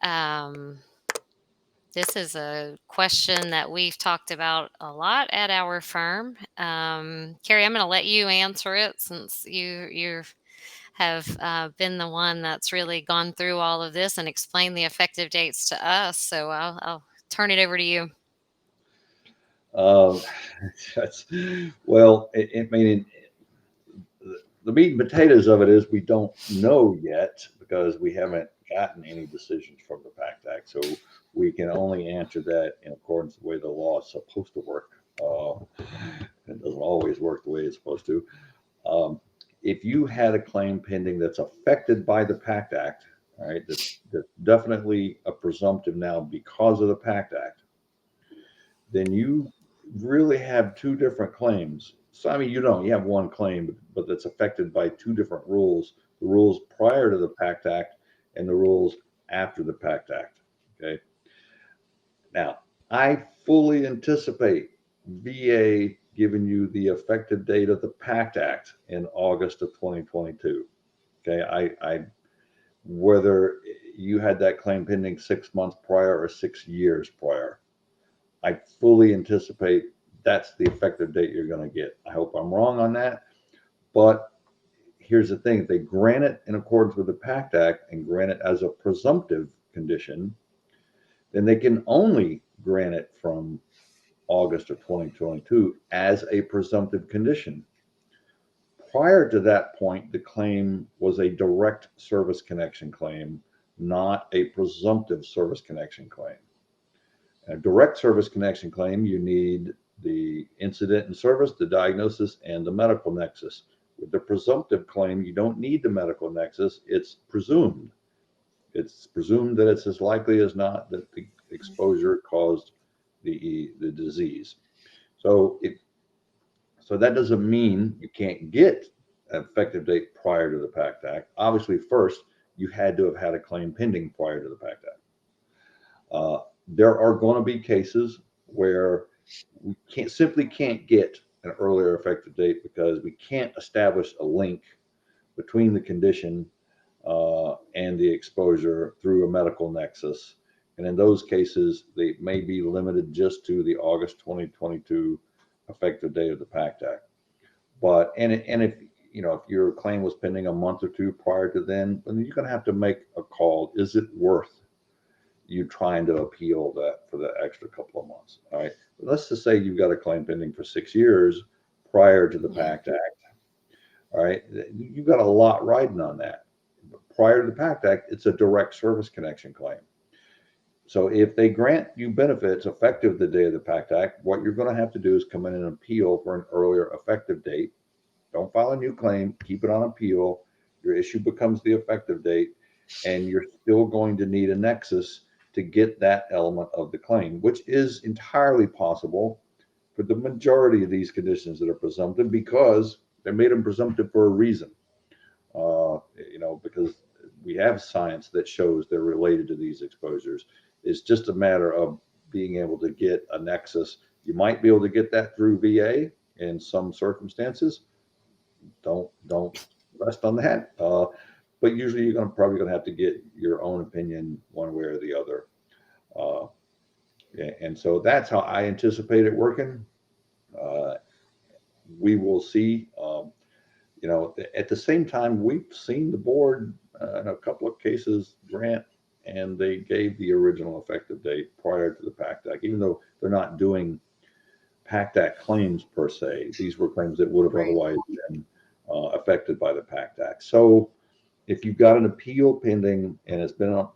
Um, this is a question that we've talked about a lot at our firm. Kerry, I'm going to let you answer it since you have been the one that's really gone through all of this and explained the effective dates to us. So I'll turn it over to you. Uh, that's, well, I mean, the meat and potatoes of it is we don't know yet because we haven't gotten any decisions from the PACT Act. So we can only answer that in accordance with the way the law is supposed to work. It doesn't always work the way it's supposed to. Um, if you had a claim pending that's affected by the PACT Act, all right, that's definitely a presumptive now because of the PACT Act, then you really have two different claims. So, I mean, you have one claim, but that's affected by two different rules, the rules prior to the PACT Act and the rules after the PACT Act. Okay. Now, I fully anticipate VA giving you the effective date of the PACT Act in August of 2022. Okay. Whether you had that claim pending 6 months prior or 6 years prior, I fully anticipate that's the effective date you're going to get. I hope I'm wrong on that. But here's the thing, if they grant it in accordance with the PACT Act and grant it as a presumptive condition, then they can only grant it from August of 2022 as a presumptive condition. Prior to that point, the claim was a direct service connection claim, not a presumptive service connection claim. A direct service connection claim, you need the incident and service, the diagnosis, and the medical nexus. With the presumptive claim, you don't need the medical nexus. It's presumed. It's presumed that it's as likely as not that the exposure caused the disease. So so that doesn't mean you can't get an effective date prior to the PACT Act. Obviously, first you had to have had a claim pending prior to the PACT Act. There are going to be cases where we can't get an earlier effective date because we can't establish a link between the condition and the exposure through a medical nexus. And in those cases, they may be limited just to the August 2022 effective date of the PACT Act. But and if if your claim was pending a month or two prior to then you're going to have to make a call. Is it worth you trying to appeal that for the extra couple of months? All right. But let's just say you've got a claim pending for 6 years prior to the Yeah. PACT Act. All right. You've got a lot riding on that. But prior to the PACT Act, it's a direct service connection claim. So if they grant you benefits effective the day of the PACT Act, what you're going to have to do is come in and appeal for an earlier effective date. Don't file a new claim, keep it on appeal. Your issue becomes the effective date, and you're still going to need a nexus to get that element of the claim, which is entirely possible for the majority of these conditions that are presumptive because they made them presumptive for a reason. Because we have science that shows they're related to these exposures. It's just a matter of being able to get a nexus. You might be able to get that through VA in some circumstances. Don't rest on that. But usually you're probably gonna have to get your own opinion one way or the other. Uh, and so that's how I anticipate it working. Uh, we will see. At the same time, we've seen the board in a couple of cases grant, and they gave the original effective date prior to the PACT Act, even though they're not doing PACT Act claims per se. These were claims that would have Right. otherwise been affected by the PACT Act. So if you've got an appeal pending and it's been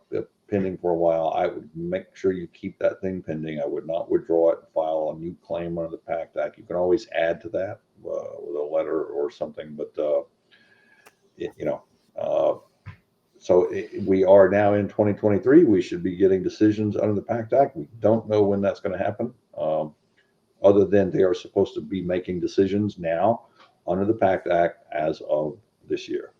pending for a while, I would make sure you keep that thing pending. I would not withdraw it and file a new claim under the PACT Act. You can always add to that with a letter or something, but it, you know, uh, we are now in 2023. We should be getting decisions under the PACT Act. We don't know when that's going to happen, other than they are supposed to be making decisions now under the PACT Act as of this year.